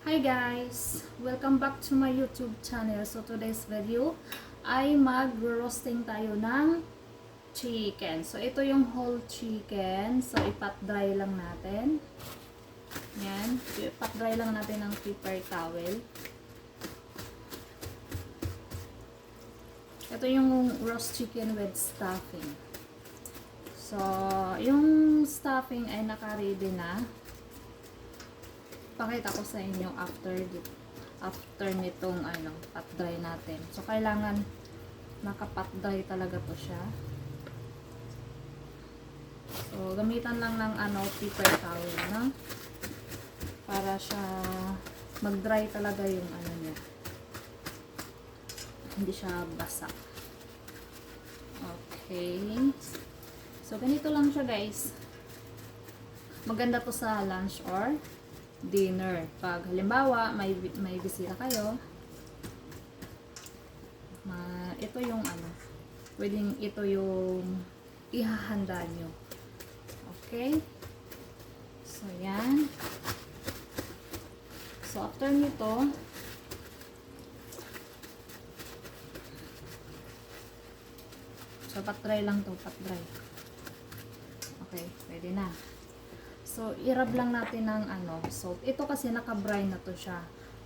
Hi guys! Welcome back to my YouTube channel. So today's video ay mag-roasting tayo ng chicken. So ito yung whole chicken. So ipat dry lang natin. Yan. Ipat dry lang natin ng paper towel. Ito yung roast chicken with stuffing. So yung stuffing ay naka-ready na. Pakita ko sa inyo after nitong pat dry natin. So kailangan naka-pat dry talaga to siya. So gamitan lang ng paper towel na para siya mag-dry talaga yung niya. Hindi siya basa. Okay. So ganito lang siya, guys. Maganda to sa lunch or dinner. Pag halimbawa may bisita kayo, ito yung pwedeng ito yung ihahanda nyo. Okay? So yan. So after nito, so pat dry lang to, pat dry. Okay, pwede na. So, i-rub lang natin ng salt. Ito kasi naka-brine na to siya.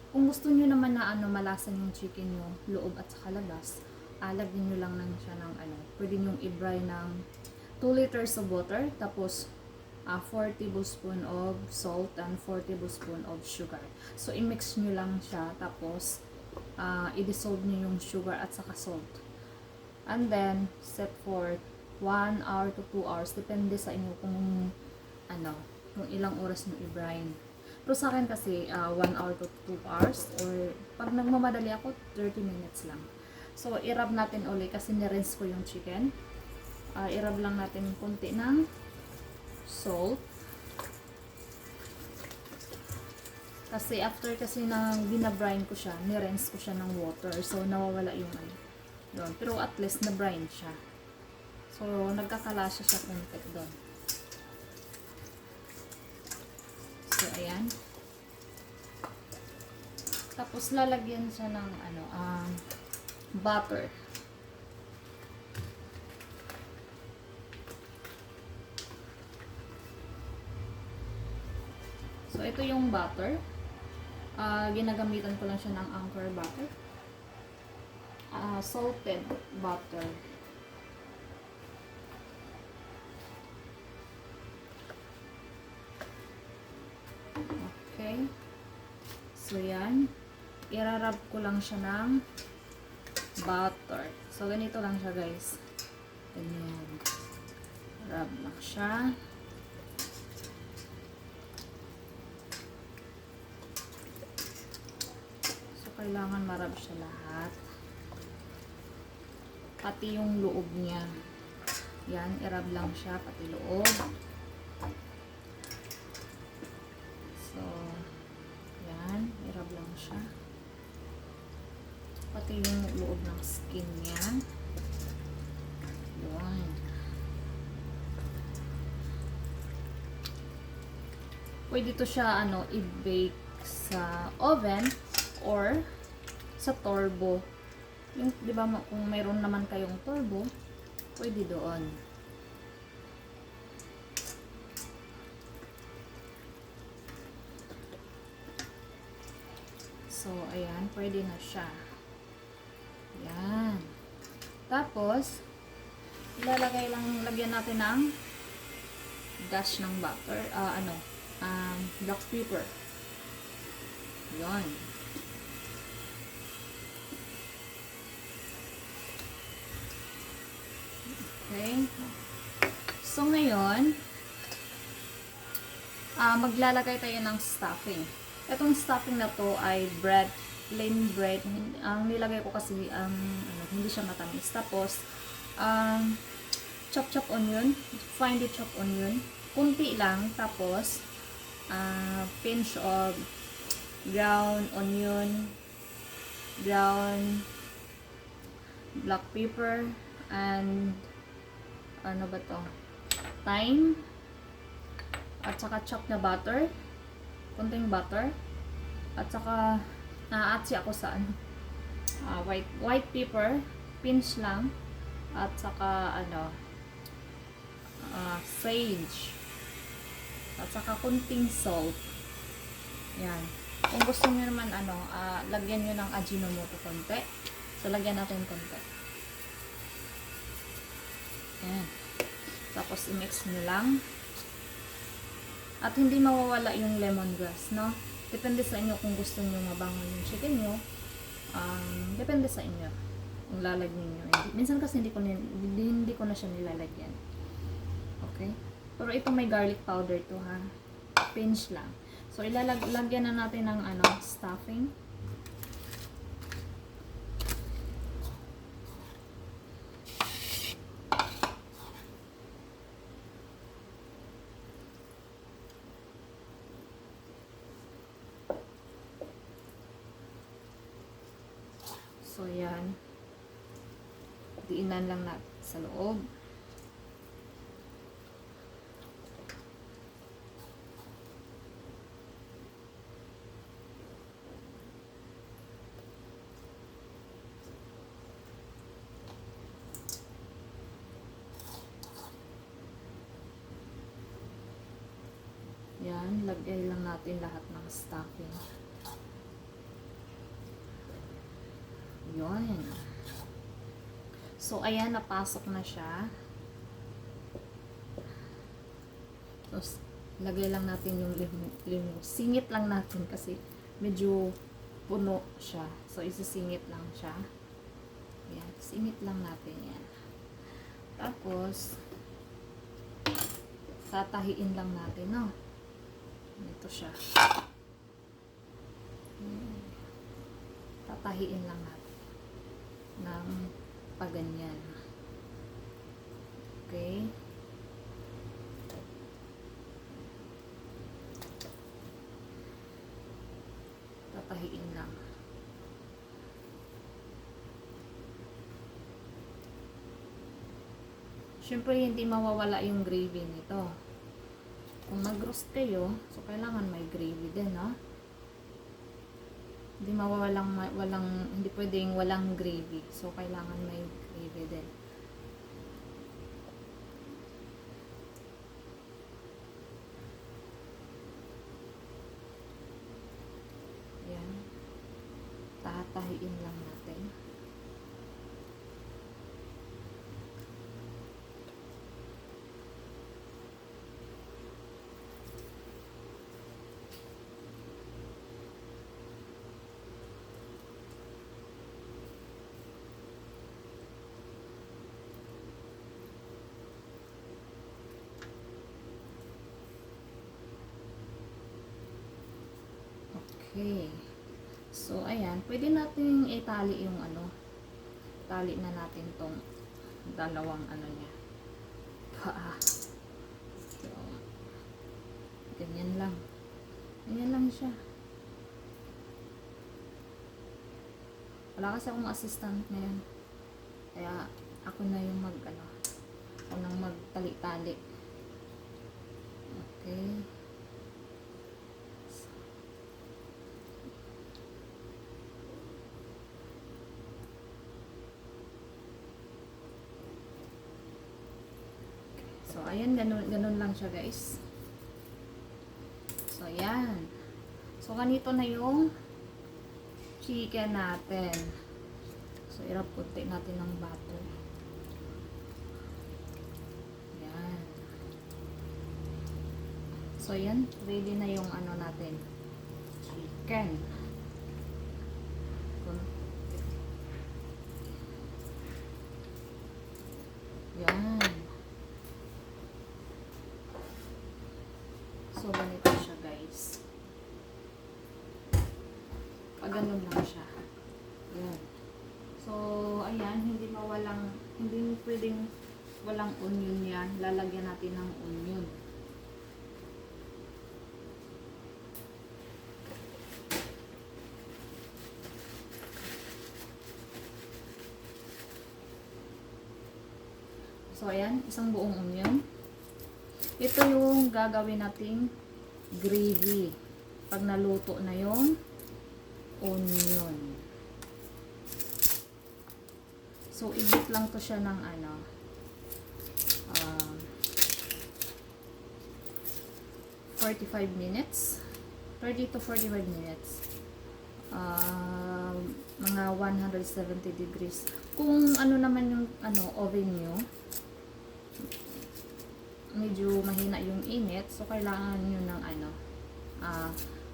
Kung gusto niyo naman na malasan yung chicken nyo, loob at saka labas, lagyan nyo lang siya ng pwede nyo i-brine ng 2 liters of water, tapos 4 tablespoon of salt and 4 tablespoon of sugar. So, i-mix nyo lang siya, tapos i-dissolve nyo yung sugar at saka salt. And then, set for 1 hour to 2 hours. Depende sa inyo kung kung ilang oras mo i-brine. Pero sa akin kasi 1 hour to 2 hours, or pag nagmamadali ako 30 minutes lang. So i-rub natin ulit kasi ni-rinse ko yung chicken. I-rub lang natin konti ng salt. Kasi after kasi na binabrine ko siya, ni-rinse ko siya ng water. So nawawala yung yun. Pero at least na-brine siya. So nagkakalasya siya konti doon. So, ayan. Tapos, lalagyan siya ng, butter. So, ito yung butter. Ginagamitan ko lang siya ng Anchor butter. Salted butter. Okay. So, yan. Irarab ko lang siya ng butter. So, ganito lang siya, guys. Ganyan. Rub lang siya. So, kailangan marab siya lahat. Pati yung loob niya. Yan, irab lang siya, pati loob. So, yan, irab lang siya. Pati yung loob ng skin niya. Yan. Pwede to siya, i-bake sa oven or sa turbo. Yung, di ba, kung mayroon naman kayong turbo, pwede doon. So, ayan, pwede na siya. Ayan. Tapos, lagyan natin ng dash ng butter, black pepper. Ayan. Okay. So, ngayon, maglalagay tayo ng stuffing. Itong stuffing na to ay bread, plain bread. Ang nilagay ko kasi hindi siya matamis. Tapos chop onion, finely chop onion, kunti lang. Tapos pinch of ground onion, ground black pepper, and thyme, at saka chop na butter, konting butter. At saka, naaatsi ako sa ano, white pepper, pinch lang. At saka, ano, sage. At saka kunting salt. Yan. Kung gusto nyo naman, ano, lagyan nyo ng Ajinomoto konti. So, lagyan natin konti. Yan. Tapos, i-mix nyo lang. At hindi mawawala yung lemongrass, no? Depende sa inyo kung gusto nyo mabango yung chicken nyo. Depende sa inyo kung lalagyan nyo. Minsan kasi hindi ko na siya nilalagyan. Okay? Pero ito may garlic powder to, ha? Pinch lang. So, ilalagyan na natin ng ano, stuffing. So, yan. Diinan lang natin sa loob. Yan, lagay lang natin lahat ng stuffing. Yun. So, ayan, napasok na siya. So, lagay lang natin yung limon. Singit lang natin kasi medyo puno siya. So, isisingit lang siya. Ayan, singit lang natin yan. Tapos, tatahiin lang natin, no? Ito siya. Tatahiin lang natin ng paganyan. Okay? Tatahiin lang. Siyempre, hindi mawawala yung gravy nito. Kung mag-roast kayo, so kailangan may gravy din, no? Hindi hindi pwedeng walang gravy. So, kailangan may gravy din. Yan. Tatahiin lang natin. Okay. So, ayan. Pwede natin itali yung ano. Tali na natin tong dalawang ano niya. Paa. So, ganyan lang. Ganyan lang siya. Wala kasi akong assistant ngayon. Kaya, ako na yung ako nang magtali-tali. Okay. So, ayan, ganun lang siya, guys. So, ayan. So, ganito na yung chicken natin. So, irap kunti natin ng butter. Ayan. So, ayan. Ready na yung ano natin. Chicken. Ayan. So, ganito siya, guys. Pag ganun lang siya. Ayan. So, ayan, hindi pwedeng walang onion yan. Lalagyan natin ng onion. So, ayan, isang buong onion. Ito yung gagawin nating gravy. Pag naluto na yung onion. So, i-beat lang to siya ng ano, uh, 45 minutes. 30 to 45 minutes. Mga 170 degrees. Kung ano naman yung oven nyo, medyo mahina yung init, so kailangan nyo ng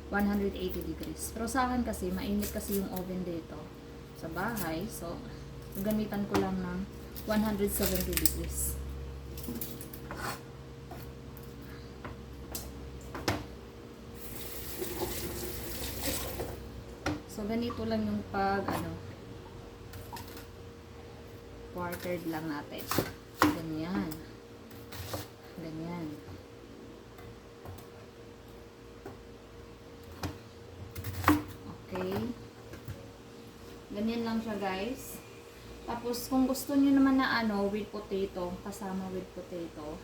180 degrees. Pero sa akin kasi, mainit kasi yung oven dito sa bahay, so gamitan ko lang ng 170 degrees. So ganito lang yung quartered lang natin. Ganyan. Ganyan. Okay. Ganyan lang siya, guys. Tapos, kung gusto niyo naman na with potato, kasama with potato,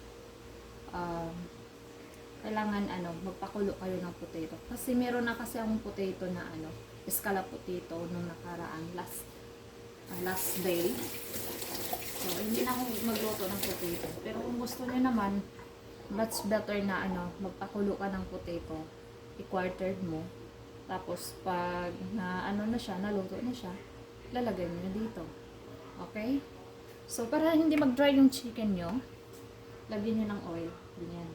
kailangan magpakulo kayo ng potato. Kasi meron na kasi akong potato na escala potato nung nakaraan last day. So, hindi na ako magluto ng potato. Pero kung gusto niyo naman, much better na magpakulo ka ng potato. I-quartered mo. Tapos, pag na siya, naluto na siya, lalagay niyo dito. Okay? So, para hindi mag-dry yung chicken nyo, lagyan niyo ng oil. Ganyan.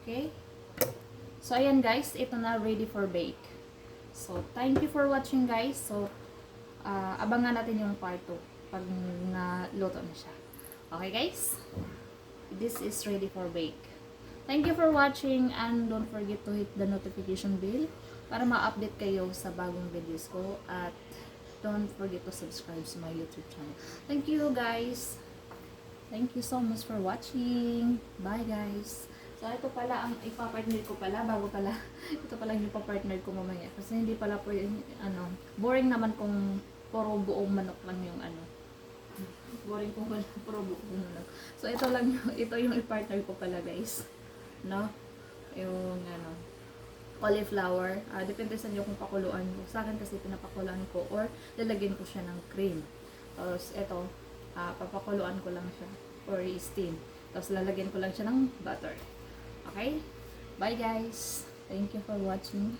Okay? So, ayan guys, ito na ready for bake. So, thank you for watching guys. So, abangan natin yung part 2 pag naluto na siya. Okay guys? This is ready for bake. Thank you for watching and don't forget to hit the notification bell para ma-update kayo sa bagong videos ko at don't forget to subscribe sa my YouTube channel. Thank you guys. Thank you so much for watching. Bye guys. So, ito pala ang ipapartner ko pala, bago pala, ito pala yung ipapartner ko mamaya. Kasi hindi pala po yung, boring naman kung puro buong manok lang yung boring kung puro buong manok. So, ito yung ipartner ko pala guys. No? Yung, cauliflower. Depende sa inyo kung pakuluan ko. Sa akin kasi pinapakuluan ko or lalagyan ko siya ng cream. Tapos, ito, papakuluan ko lang siya or steam. Tapos, lalagyan ko lang siya ng butter. Okay? Bye guys. Thank you for watching.